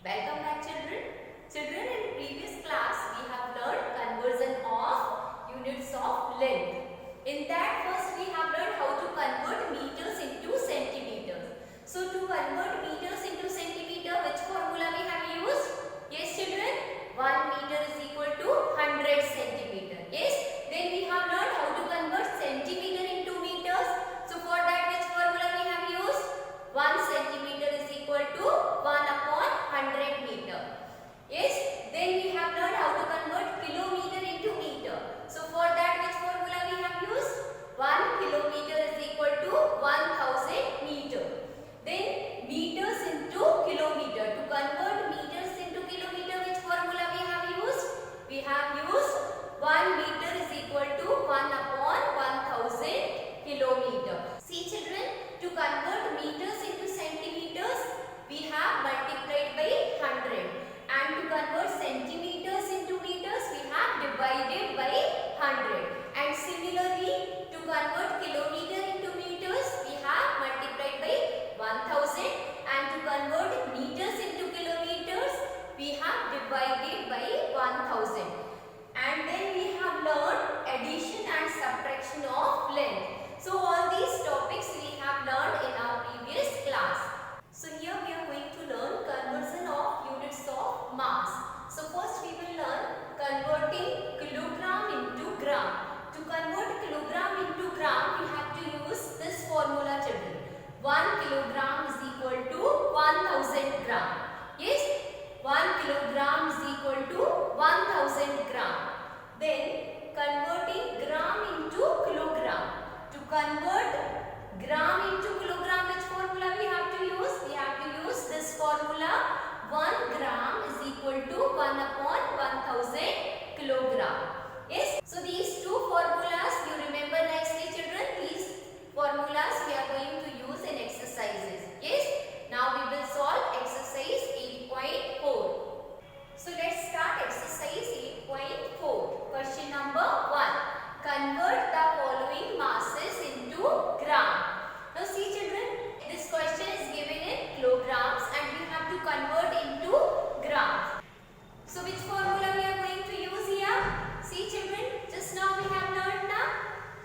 Welcome back children. Children, in previous class we have learned conversion of units of length. In that first we have learned how to convert meters into centimeters. So to convert meters into centimeter, which formula we have used? Yes children, 1 meter is equal to 100 centimeter. Yes, then we have learned how to convert centimeter into meters. So for that which formula we have used? 1 centimeter is equal to 1 upon 100 meter. Yes, then we have learned how to convert kilometer into meter. So for that which formula we have used? 1 kilometer is equal to 1000 meter. Then meters into kilometer. To convert meters into kilometer, which formula we have used? We have used 1 meter is equal to 1 upon 1000 kilometer. See children, to convert meters into centimeters, we have multiplied by 100. And to convert centimeters into meters, we have divided by 100. And similarly, to convert kilometer into meters, we have multiplied by 1000. And to convert meters into kilometers, we have divided by 1000. And then we have learned addition and subtraction of length. So all these topics we have learned in our previous class. So here we are going to learn conversion of units of mass. So first we will learn converting kilogram into gram. To convert kilogram into gram, we have to use this formula children. 1 kilogram is equal to 1000 gram. Yes, 1 kilogram is equal to 1000 gram. Then converting gram into kilogram. To convert gram into kilogram, which formula we have to use? We have to use this formula. 1 gram is equal to 1 upon 1000 kilogram. Yes. So these two formulas you remember nicely children. These formulas we are going to use in exercises. Yes. Now we will solve exercise 8.4. So let's start exercise 8.4. Question number 1. Convert the following masses into gram. Now see children, this question is given in kilograms and we have to convert into grams. So which formula we are going to use here? See children, just now we have learned now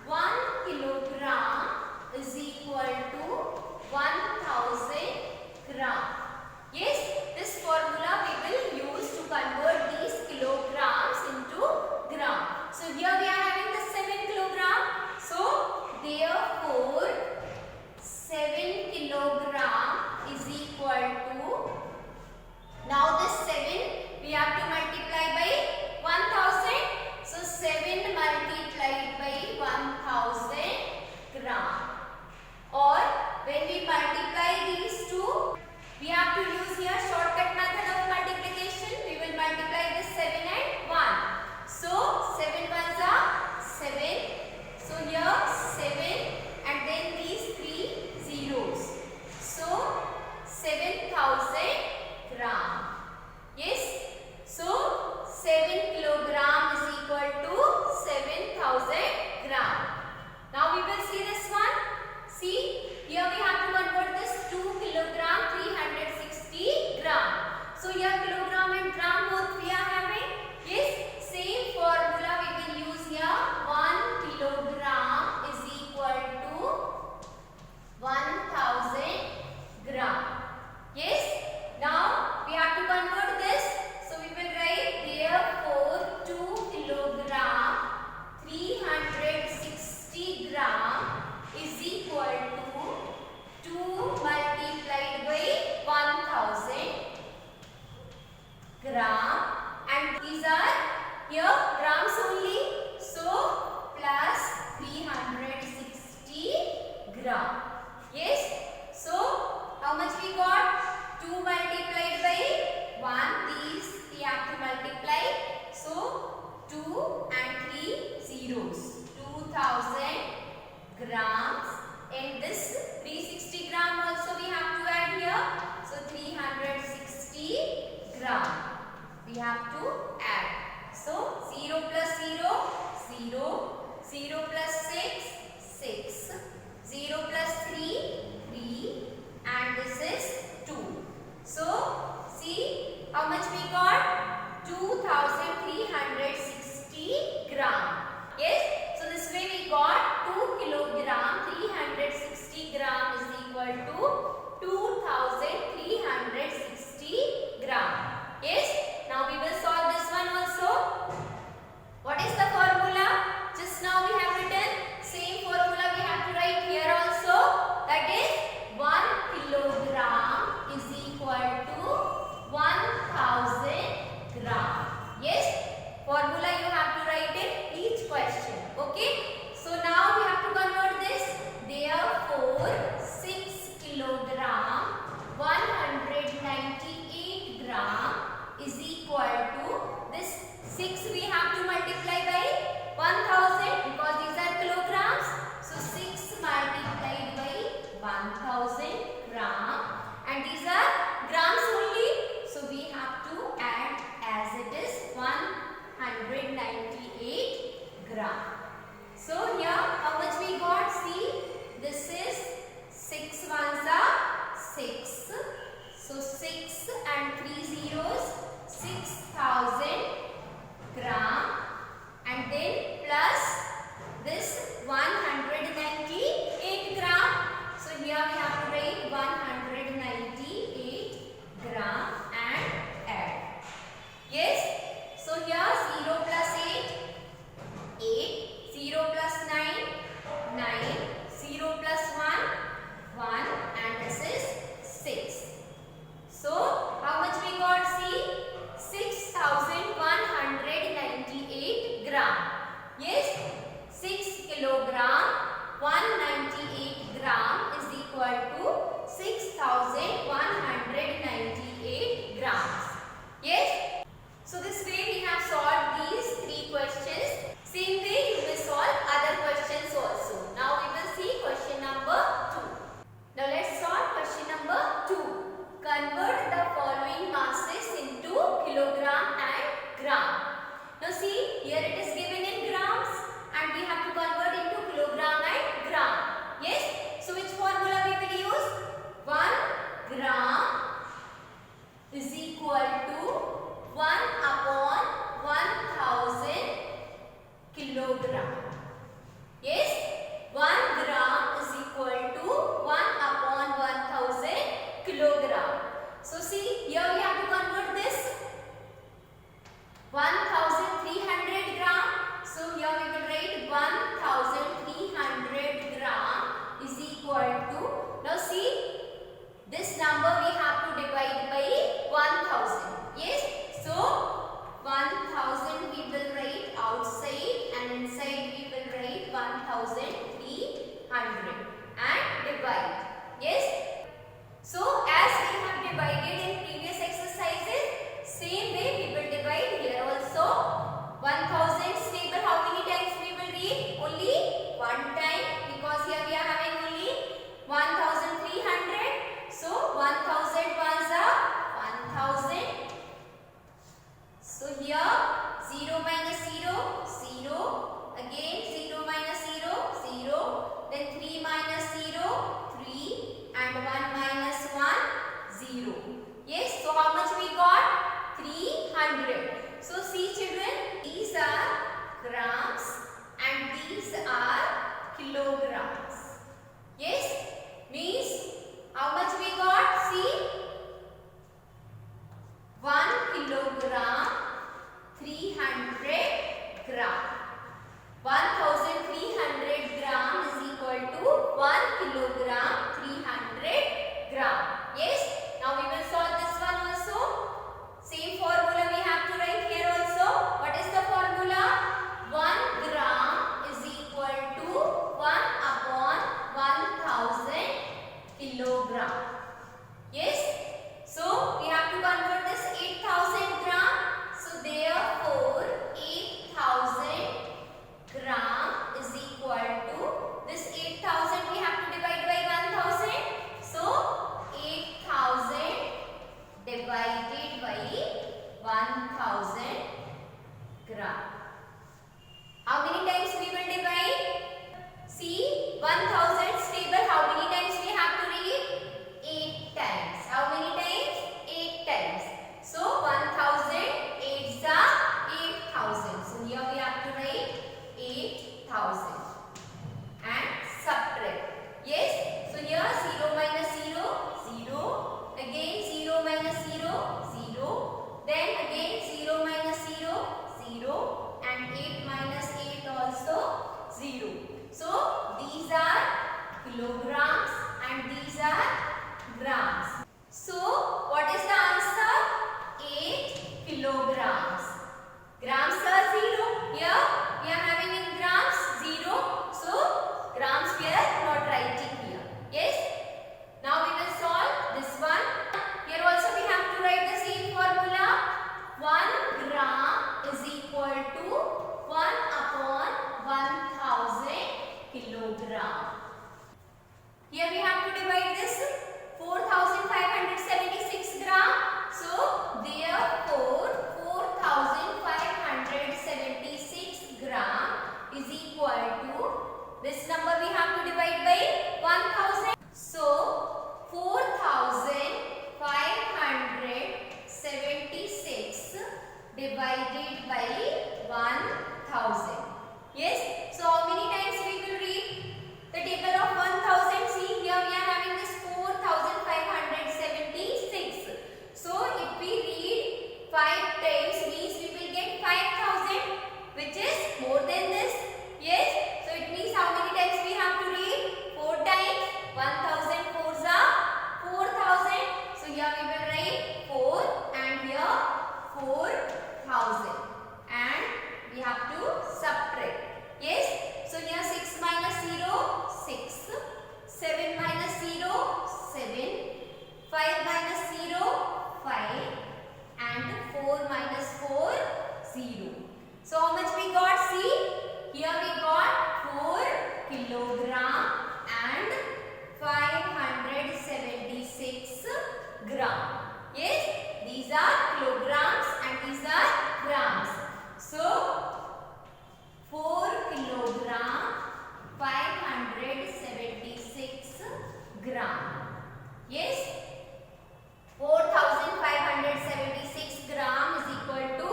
1 kilogram is equal to 1000 gram. Yes, this formula we will use to convert these kilograms into gram. So here we are having the 7 kilogram. So therefore 7 kilogram is equal to, now this 7 we have to multiply by 1000. So 7 multiplied by 1000 gram. Or when we multiply these two, we have to use here shortcut method of multiplication. We will multiply this 7 and 1. So 7 ones are 7. So here 7 and then these 3 zeros. So 7000 gram. Yes. So 7 kilogram is equal to 7000 gram. Now we will see this one. See, here we have to convert this 2 kilogram 360 gram. So here kilogram and gram both we are having. Yes, same formula we will use here. 1 kilogram is equal to 1000 gram. Yes, now we have to convert this. So we will write therefore 2 kilogram 360 gram is equal to 2 multiplied by 1000 gram, and these are here grams only. So plus 360 gram. Yes. So how much we got? 2 multiplied by 1. These we have to multiply. So 2 and 3 zeros. 2000 grams. And this 360 gram also we have to add here. So 360 gram we have to add. So 0 plus 0, 0. 0 plus 6, 6. 0 plus 3, 3. And this is 2. So see, how much we got? 2360 gram. Yes, so this way we got 2 kilogram 360 gram is equal to 2360 gram. Yes, now we will solve this one also. What is the formula? Just now we have written, same formula we have to write here also. That is 1 kilogram is equal to 1000 gram. Yes, formula you have to write in each question. Okay, so now we have to convert this. Therefore 6 kilogram 198 gram is equal to this 6 we have to multiply by 1000 because these are kilograms. So 6 multiplied by 1000 gram, and these are grams only. So we have to add as it is 198 gram. So here how much we got? See, this is 6 ones are 6. So 6 and 3 zeros, 6000 gram, and then plus this 198 gram. So here we have to write 198 gram and add. Yes, so here 0 plus 8, 8, 0 plus 9, 9, 0 plus 1, 1, and this is 6. So how much we got? See, 6198 gram. Yes, 6 kilogram 198 gram is equal to 6198 grams. Yes, so this way we have solved these 3 questions. Same way you will solve other questions also. Now we will see question number 2. Now let's solve question number 2. Convert the following masses into kilogram and gram. Now see, here it is given in grams and we have to convert into kilogram and gram. Yes, so which formula we will use? 1 gram is equal to 1 upon 1000 kilogram. Yes, 1 gram is equal to 1 upon 1000 kilogram. So see, here we have to convert this 1300 gram. So here we will write 1300 gram is equal to, now see, this number we have to divide by 1000. Yes, so 1000 we will write outside and inside we will write 1300 and divide. Yes, so as we have divided in previous exercises, same way we will divide here also. 1000 stable, how many times we will read? Only one time, because here we are having only 1300. So 1000 ones are 1000. So here 0 minus 0, 0. Again 0 minus 0, 0. Then 3 minus 0, 3. And 1 minus 1, 0. Yes, so how much we got? 300. So see children, these are grams and these are kilograms. Yes, means how much we got? See, 1 kilogram Grams are 0. Here we are having in grams 0. So grams we are not writing here. Yes. Now we will solve this one. Here also we have to write the same formula. 1 gram is equal to 1 upon 1000 kilogram. Here we have to divide this 4576 gram. So therefore 4576 gram is equal to this number we have to divide by 1000. So 4576 divided by 1000. Yes. So how many times we will read the table of 1000? See, here we are having this 4576. So if we read 5 times means we will get 5000, which is more than this. Yes. So it means how many times we have to read? 4 times. 1000 fours are 4000. So here we will write 4 and here 4000. And we have to subtract. Yes. So here 6 minus 0, 6. 7 minus 0, 7. 5 minus 0, 5. And 4 minus 4, 0. So how much we got? See, here we got 4 kilogram and 576 gram. Yes, these are kilograms and these are grams. So 4 kilogram 576 gram. Yes, 4576 gram is equal to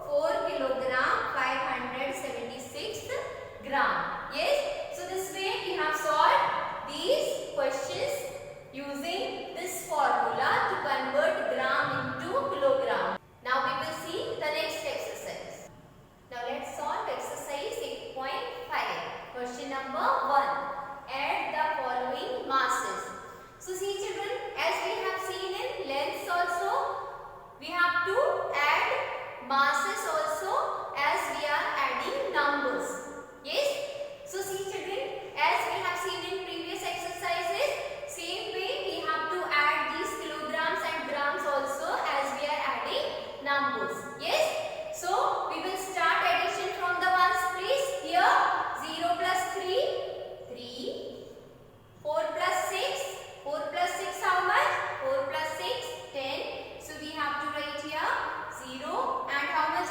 4 kilogram 576 gram. Yes, so this way we have solved these questions using this formula to convert gram into kilogram. Now we will see the next exercise. Now let's solve exercise 8.5. Question number 1. Add the following masses. So see children, as we have seen in lengths also, we have to add masses also as we are adding numbers. Yes. So see children, as we have seen in previous exercises, same way we have to add these kilograms and grams also as we are adding numbers. Yes. So we will start addition from the ones place. Here 0 plus 3, 3. 4 plus 6, 4 plus 6 how much? 4 plus 6, 10. So we have to write here 0 and how much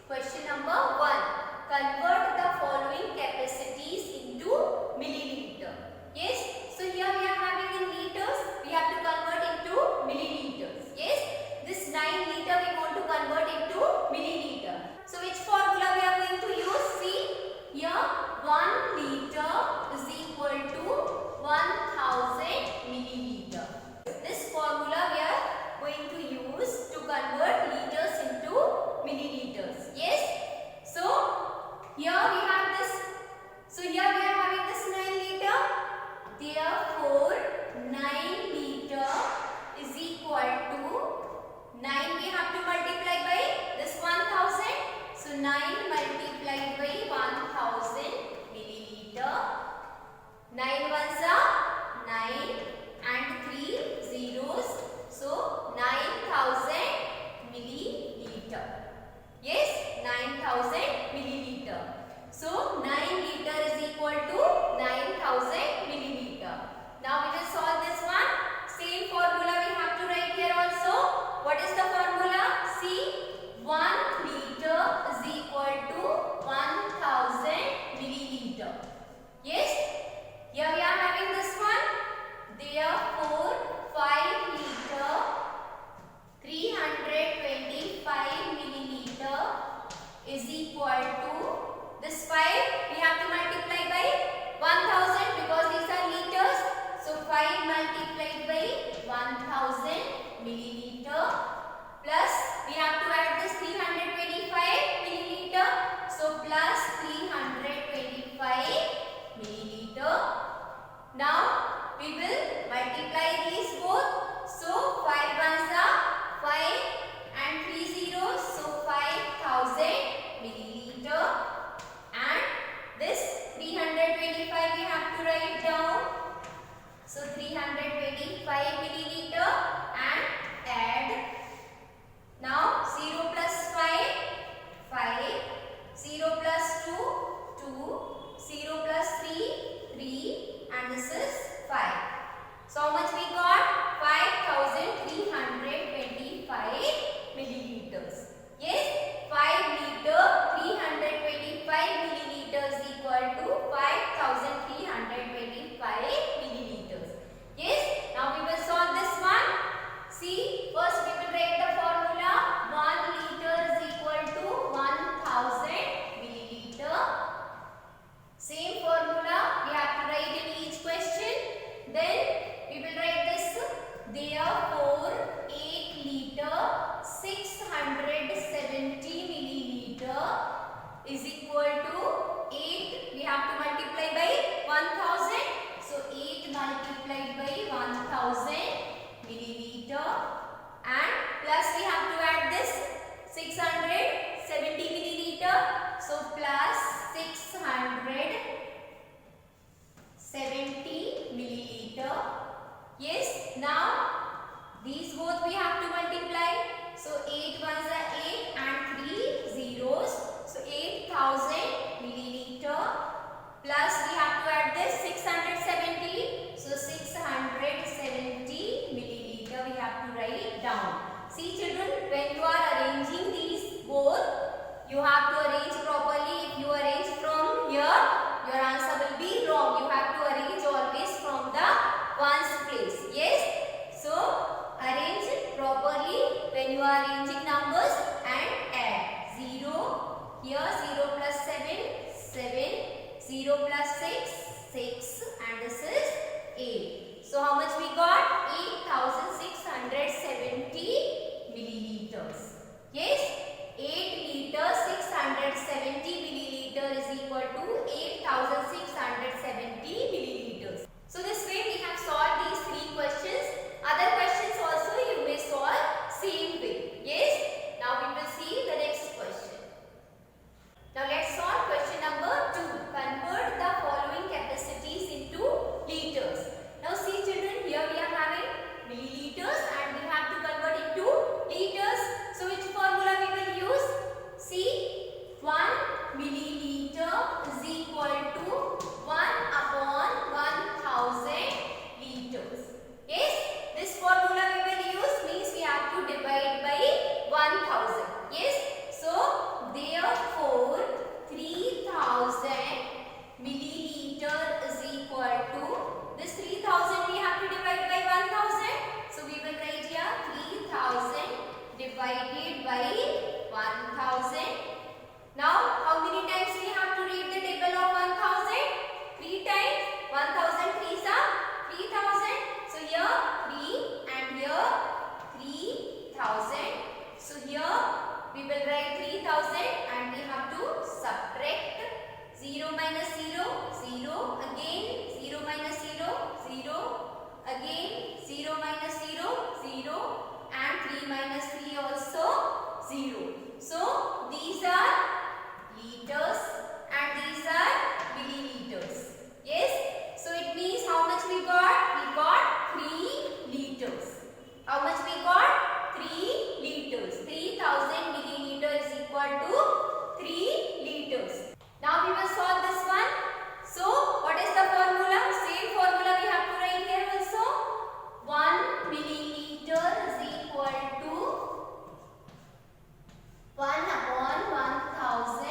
Question number 1. Convert the following capacities into milliliter. Yes. So here we are having in liters. We have to convert into milliliters. Yes. This 9 liter we want to convert into milliliter. So which formula we are going to use? See here, 1 liter is equal to 1000 milliliter. This formula we are going to use to convert liters into milliliters. Yes. So here we have this. So here we are having this 9 liter. Therefore 9 liter is equal to 9 we have to multiply by this 1000. So 9 multiplied by 1000 milliliter. 9 ones are 9 and 3 zeros. So 9000 milliliter. Yes, 9000 milliliter. So 9 liter is equal to 9000 milliliter. Now we will solve this one. Same formula we have to write here also. What is the formula? See, 1 liter is equal to 1000 milliliter. Yes, here we are having this one. Therefore 5 liter 325 milliliter is equal to this 5 we have to multiply by 1000 because these are liters. So 5 multiplied by 1000 milliliter plus we have to add this 325 milliliter. So plus 325 milliliter. Now we will multiply these both. So 5 ones are 5 and 3 zeros. So 5000 milliliter. And this 325 we have to write down. So 325 milliliter and add. Now 0 plus 5, 5. 0 plus 2, 2. 0 plus 3, 3. And this is 5. So how much we got? 5325 milliliters. Yes, 5 liter 325 milliliters equal to 5325 milliliters. Yes, now we will solve this one. See, first we will write the formula. 1 liter is equal to 1000 milliliter. Same formula we have to write in each question. Then we will write this. Therefore 8 liter 670 milliliter is equal to 8 we have to multiply by 1000. So 8 multiplied by 1000 milliliter and plus we have to add this 670 milliliter. So plus 670 milliliter. Yes, now these both we have to multiply. So 8 ones are 8 and 3 zeros. So 8000 milliliter plus we have to add this 670. So 670 milliliter we have to write down. See children, when you are arranging these both, you have to arrange properly. If you arrange from here, your answer will be wrong. You have to arrange always from the ones place. Yes. So arrange it properly when you are arranging numbers and add. 0 here, 0 plus 7, 7, 0 plus 6, 6 and this is 8. So how much we got? 8670 milliliters. Yes, 8 liter 670 divided by 1000. Now how many times we have to read the table of 1000? 3 times. 1000 3s are 3000. So here 3 and here 3000. So here we will write 3000 and we have to subtract 0 minus 0, 0, again 0 minus 0, 0, again 0 minus 0, 0, and 3 minus 3 also 0. So these are liters and these are milliliters. Yes. So it means how much we got? We got 3 liters. How much we got? 3 liters. 3000 milliliters is equal to 3 liters. Now we will solve this one. So what is the formula? Same formula we have to write here also. 1 milliliter is equal to 1 upon 1000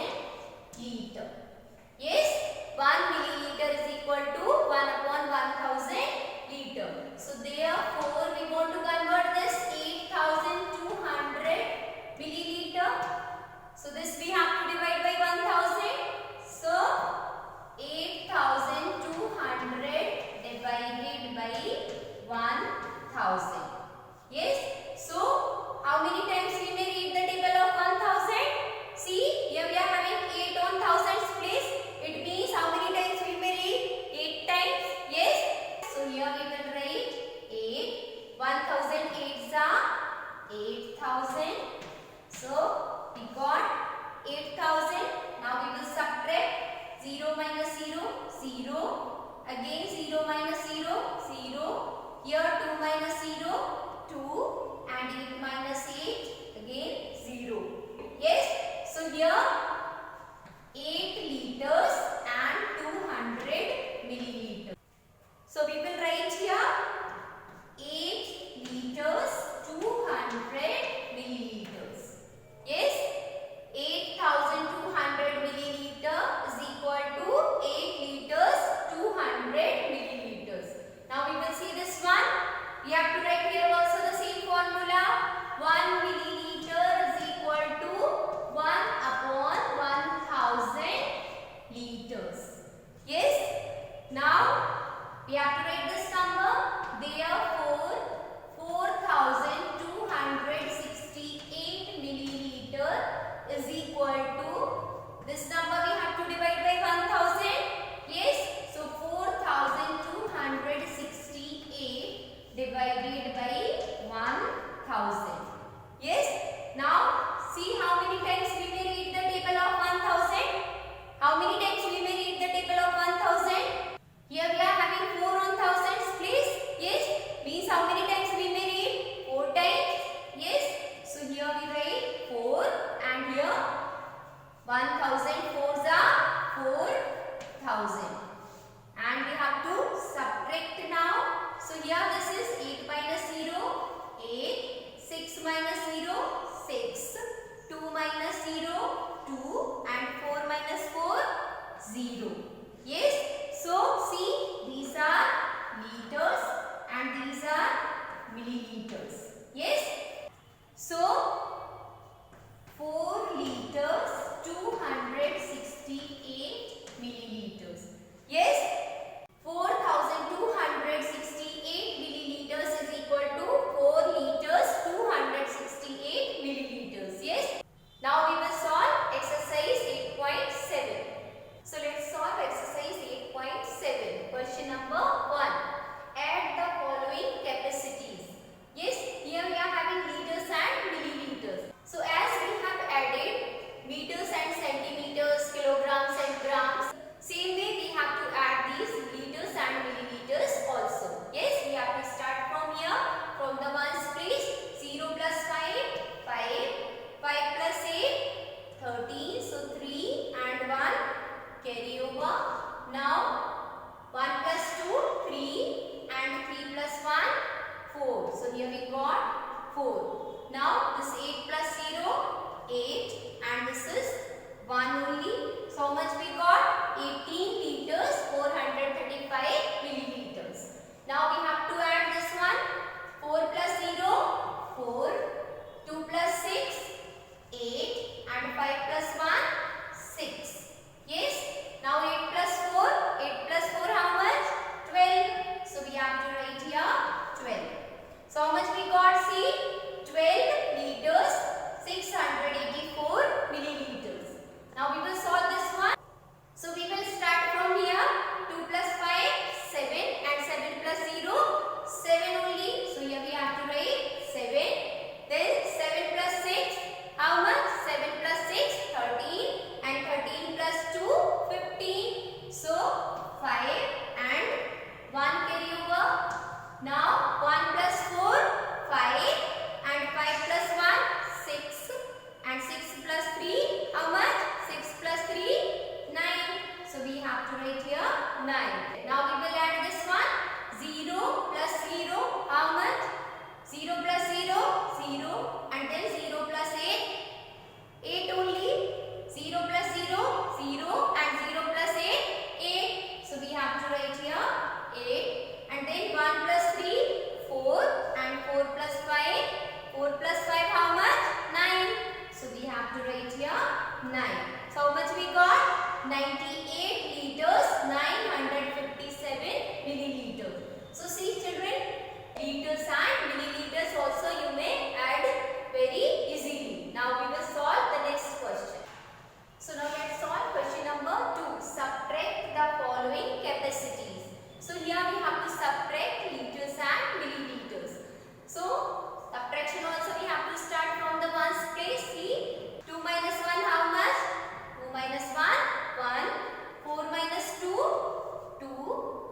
liter. Yes, 1 milliliter is equal to 1 upon 1000 liter. So therefore we want to convert this 8200 milliliter. So this we have to divide by 1000. So 8200 divided by 1000. Yes. So how many times we may read the table of 1000? See, here we are having 8 on thousands place. It means how many times we may read? 8 times. Yes. So here we will write 8. 1000 8s are 8000. So we got 8000. Now we will subtract 0 minus 0, 0. Again 0 minus 0, 0. Here 2 minus 0, 2. And 8 minus 8, again 0. Yes. So here 8 liters and 200 milliliters. So we will write here 8 liters 200 milliliters. Yes. 8200 milliliter is equal to 8 liters 200 milliliters. Now we will see this one. We have to write here also the same formula. 1 milliliter is equal to 1 upon 1000 liters. Yes. Now we have to write this number. Therefore 4268 milliliter is equal to this number we have to divide by 1000. Yes. So 4268 divided by 1000. Yes. Now see how many times we may read the table of 1000. How many times we may read the table of 1000? Here we are having 4 on thousands place. Yes. Means how many times we may read? 4 times. Yes. So here we write 4 and here 1000 4s are 4000. And we have to subtract now. So here this is 8 minus 0, 8, 6 minus 0, 6, 2 minus 0, 2 and 4 minus 4, 0. Yes. So see, these are liters and these are milliliters. Yes. So 4 liters 268 milliliters. Yes. 4268 milliliters is equal to 4 liters 268 milliliters. Yes. Now we will solve exercise 8.7. So let's solve exercise 8.7. Question number 1. Add the following capacities. Yes. Here we are having liters and milliliters. So as we have added meters and centimeters, kilograms and grams, same way we have to add 9. So how much we got? 98 liters, 957 milliliters. So see children, liters and milliliters also you may add very easily. Now we will solve the next question. So now let's solve question number 2. Subtract the following capacities. So here we have to subtract liters and milliliters. So subtraction also we have to start from the ones place. See, 2 minus 1 how much? 2 minus 1, 1. 4 minus 2, 2.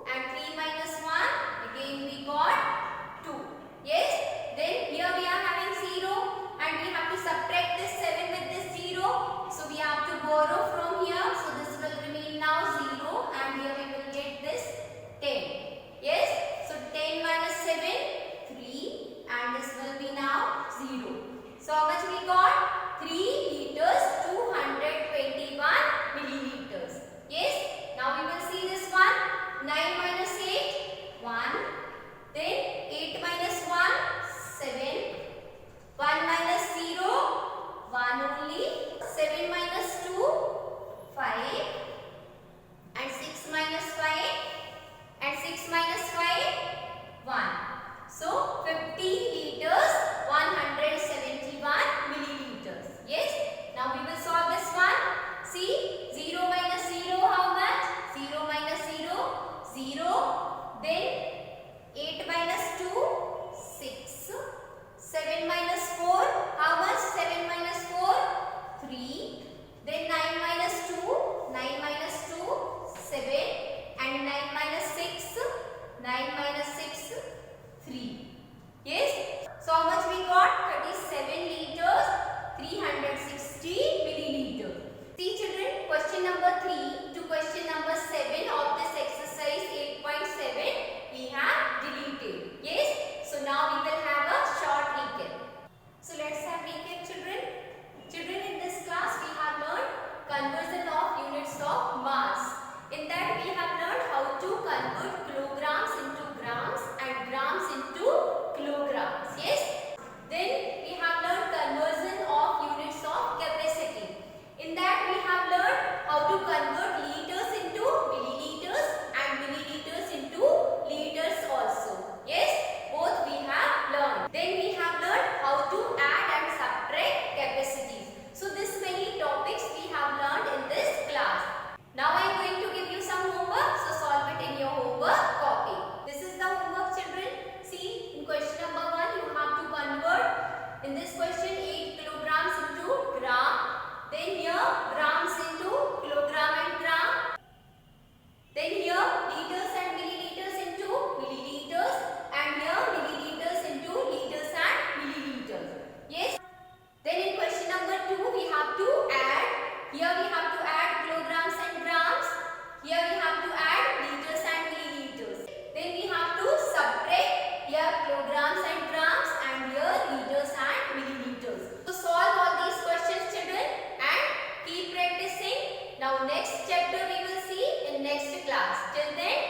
And 3 minus 1, again we got 2. Yes? Then here we are having 0 and we have to subtract this 7 with this 0. So we have to borrow from here. So this will remain now 0 and here we will get this 10. Yes? So 10 minus 7, 3 and this will be now 0. So how much we got? 3 liters, 221 milliliters. Yes? Now we will see this one. 9 minus 8, 1. Then 8 minus 1, 7. 1 minus 0, 1 only. 7 minus 2, 5. And 6 minus 5. And 6 minus 5, 1. So 50 liters, 171 milliliters. Yes? Now we will solve this one. See, 0 minus 0 how much? 0 minus 0, 0. Then 8 minus 2, 6. 7 minus 4, how much? 7 minus 4, 3. Then 9 minus 2, 9 minus 2, 7. And 9 minus 6, 9 minus 6, 3. Yes? So how much we got? 37 liters, 360 milliliters. See children, question number 3 to question number 7 of this exercise 8.7 we have deleted. Yes? So now we will have a short recap. So let's have recap children. Children, in this class we have learned conversion of units of mass. In that we have learned how to convert kilograms into grams and grams into kilograms. Yes? Then we have learned conversion of units of capacity. In that we have learned how to convert liters into milliliters and milliliters into liters also. Yes? Both we have learned. Then we have learned how to add and subtract capacities. So this many topics we have learned in this class. Now I am going to give you some homework. So solve it in your homework copy. This is the homework children. See, in question number 1 you have to convert in this question 8 kilograms into gram. Then here grams into kilogram and gram. Then here liters and milliliters into milliliters. And here milliliters into liters and milliliters. Yes? Then in question number 2 we have to add. Here we have to add kilograms and grams. Here we have to add liters and milliliters. Then we have to subtract. Here kilograms and grams and here liters and milliliters. So solve all these questions children and keep practicing. Now next chapter we will see in next class. Till then